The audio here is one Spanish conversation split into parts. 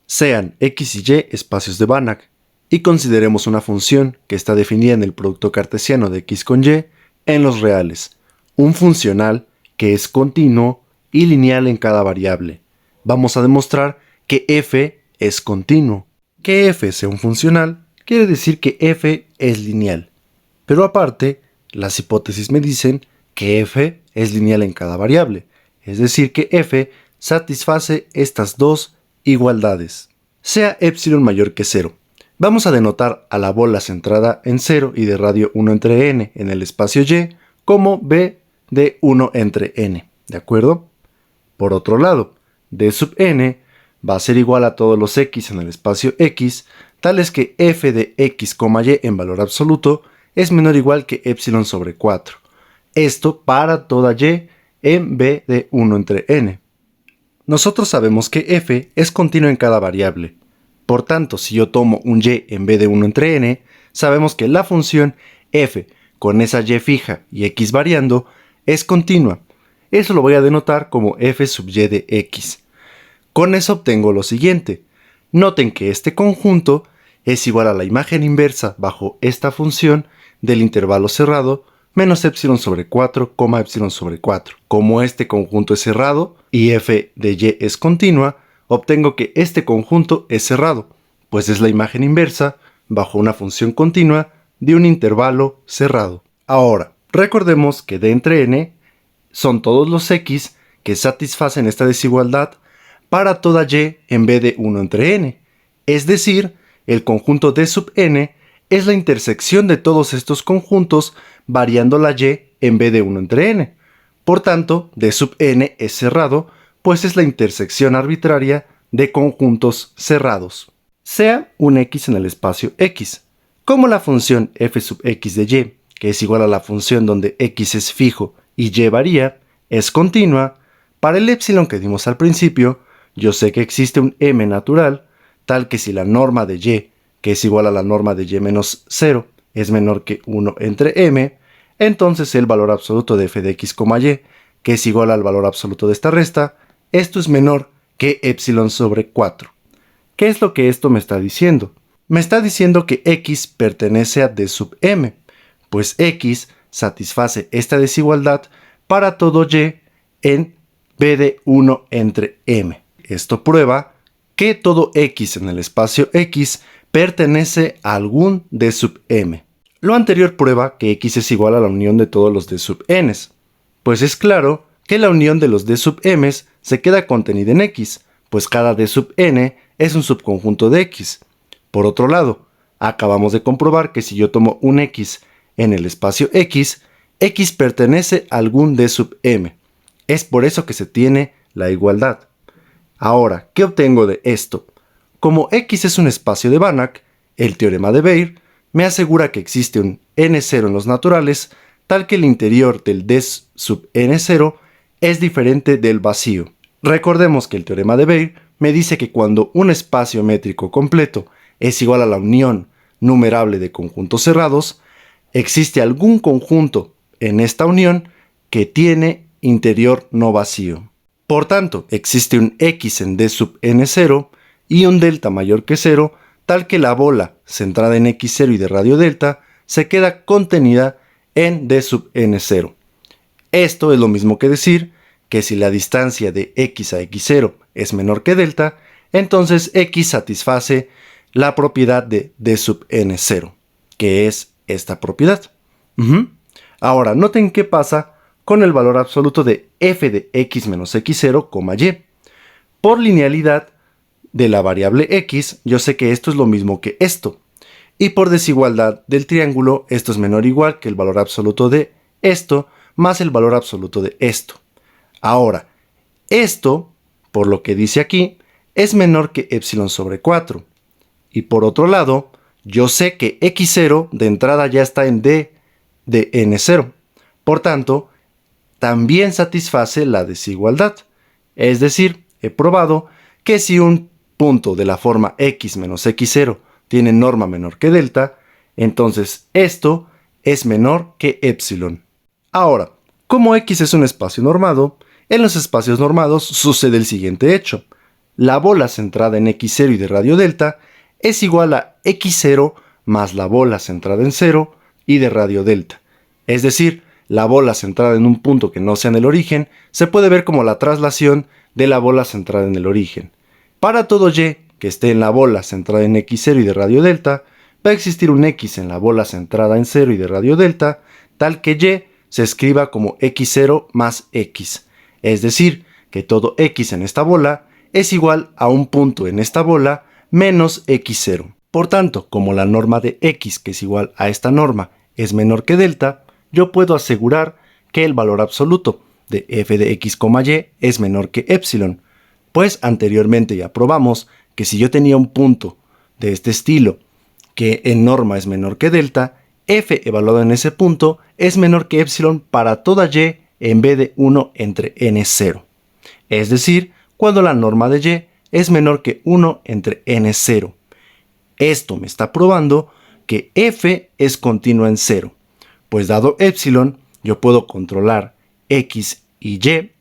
Sean x y y espacios de Banach, y consideremos una función que está definida en el producto cartesiano de x con y en los reales, un funcional que es continuo y lineal en cada variable. Vamos a demostrar que f es continuo. Que f sea un funcional quiere decir que f es lineal. Pero aparte, las hipótesis me dicen que f es lineal en cada variable, es decir que f satisface estas dos igualdades. Sea epsilon mayor que 0. Vamos a denotar a la bola centrada en 0 y de radio 1 entre n en el espacio y como b de 1 entre n, ¿de acuerdo? Por otro lado, d sub n va a ser igual a todos los x en el espacio x, tales que f de x, y en valor absoluto es menor o igual que epsilon sobre 4. Esto para toda y en b de 1 entre n. Nosotros sabemos que f es continuo en cada variable. Por tanto, si yo tomo un y en b de 1 entre n, sabemos que la función f con esa y fija y x variando es continua. Eso lo voy a denotar como f sub y de x. Con eso obtengo lo siguiente. Noten que este conjunto es igual a la imagen inversa bajo esta función del intervalo cerrado menos epsilon sobre 4, epsilon sobre 4. Como este conjunto es cerrado y f de y es continua, obtengo que este conjunto es cerrado, pues es la imagen inversa bajo una función continua de un intervalo cerrado. Ahora, recordemos que d entre n son todos los x que satisfacen esta desigualdad para toda y en b de 1 entre n, es decir, el conjunto d sub n es la intersección de todos estos conjuntos variando la y en b de 1 entre n. Por tanto, d sub n es cerrado, pues es la intersección arbitraria de conjuntos cerrados. Sea un x en el espacio x. Como la función f sub x de y, que es igual a la función donde x es fijo y y varía, es continua, para el epsilon que dimos al principio, yo sé que existe un m natural, tal que si la norma de y, que es igual a la norma de y menos 0, es menor que 1 entre m, entonces el valor absoluto de f de x, y, que es igual al valor absoluto de esta resta, esto es menor que epsilon sobre 4. ¿Qué es lo que esto me está diciendo? Me está diciendo que x pertenece a d sub m, pues x satisface esta desigualdad para todo y en b de 1 entre m. Esto prueba que todo x en el espacio x pertenece a algún d sub m. Lo anterior prueba que x es igual a la unión de todos los d sub n's, pues es claro que la unión de los d sub m's se queda contenida en x, pues cada d sub n es un subconjunto de x. Por otro lado, acabamos de comprobar que si yo tomo un x en el espacio x, x pertenece a algún d sub m. Es por eso que se tiene la igualdad. Ahora, ¿qué obtengo de esto? Como x es un espacio de Banach, el teorema de Baire me asegura que existe un n0 en los naturales, tal que el interior del d sub n0 es diferente del vacío. Recordemos que el teorema de Baire me dice que cuando un espacio métrico completo es igual a la unión numerable de conjuntos cerrados, existe algún conjunto en esta unión que tiene interior no vacío. Por tanto, existe un x en d sub n0 y un delta mayor que 0, tal que la bola centrada en x0 y de radio delta se queda contenida en d sub n0. Esto es lo mismo que decir que si la distancia de x a x0 es menor que delta, entonces x satisface la propiedad de d sub n0, que es esta propiedad. Ahora, noten qué pasa con el valor absoluto de f de x menos x0, y. Por linealidad de la variable x, yo sé que esto es lo mismo que esto. Y por desigualdad del triángulo, esto es menor o igual que el valor absoluto de esto más el valor absoluto de esto. Ahora, esto, por lo que dice aquí, es menor que epsilon sobre 4. Y por otro lado, yo sé que x0 de entrada ya está en d de n0. Por tanto, también satisface la desigualdad. Es decir, he probado que si un punto de la forma x menos x0 tiene norma menor que delta, entonces esto es menor que epsilon. Ahora, como x es un espacio normado, en los espacios normados sucede el siguiente hecho. la bola centrada en x0 y de radio delta es igual a x0 más la bola centrada en 0 y de radio delta. Es decir, la bola centrada en un punto que no sea en el origen se puede ver como la traslación de la bola centrada en el origen. Para todo y que esté en la bola centrada en x0 y de radio delta, va a existir un x en la bola centrada en 0 y de radio delta, tal que y se escriba como x0 más x. Es decir, que todo x en esta bola es igual a un punto en esta bola menos x0. Por tanto, como la norma de x, que es igual a esta norma, es menor que delta, yo puedo asegurar que el valor absoluto de f de x, y es menor que epsilon, pues anteriormente ya probamos que si yo tenía un punto de este estilo que en norma es menor que delta, f evaluado en ese punto es menor que epsilon para toda y en vez de 1 entre n0. Es decir, cuando la norma de y es menor que 1 entre n0. Esto me está probando que f es continua en 0, pues dado epsilon, yo puedo controlar x y y,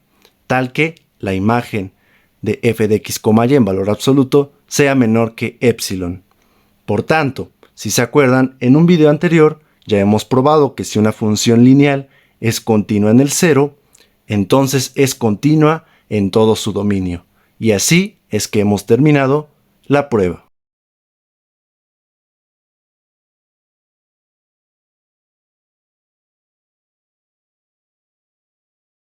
tal que la imagen de f de x, y en valor absoluto sea menor que epsilon. Por tanto, si se acuerdan, en un video anterior ya hemos probado que si una función lineal es continua en el 0, entonces es continua en todo su dominio. Y así es que hemos terminado la prueba.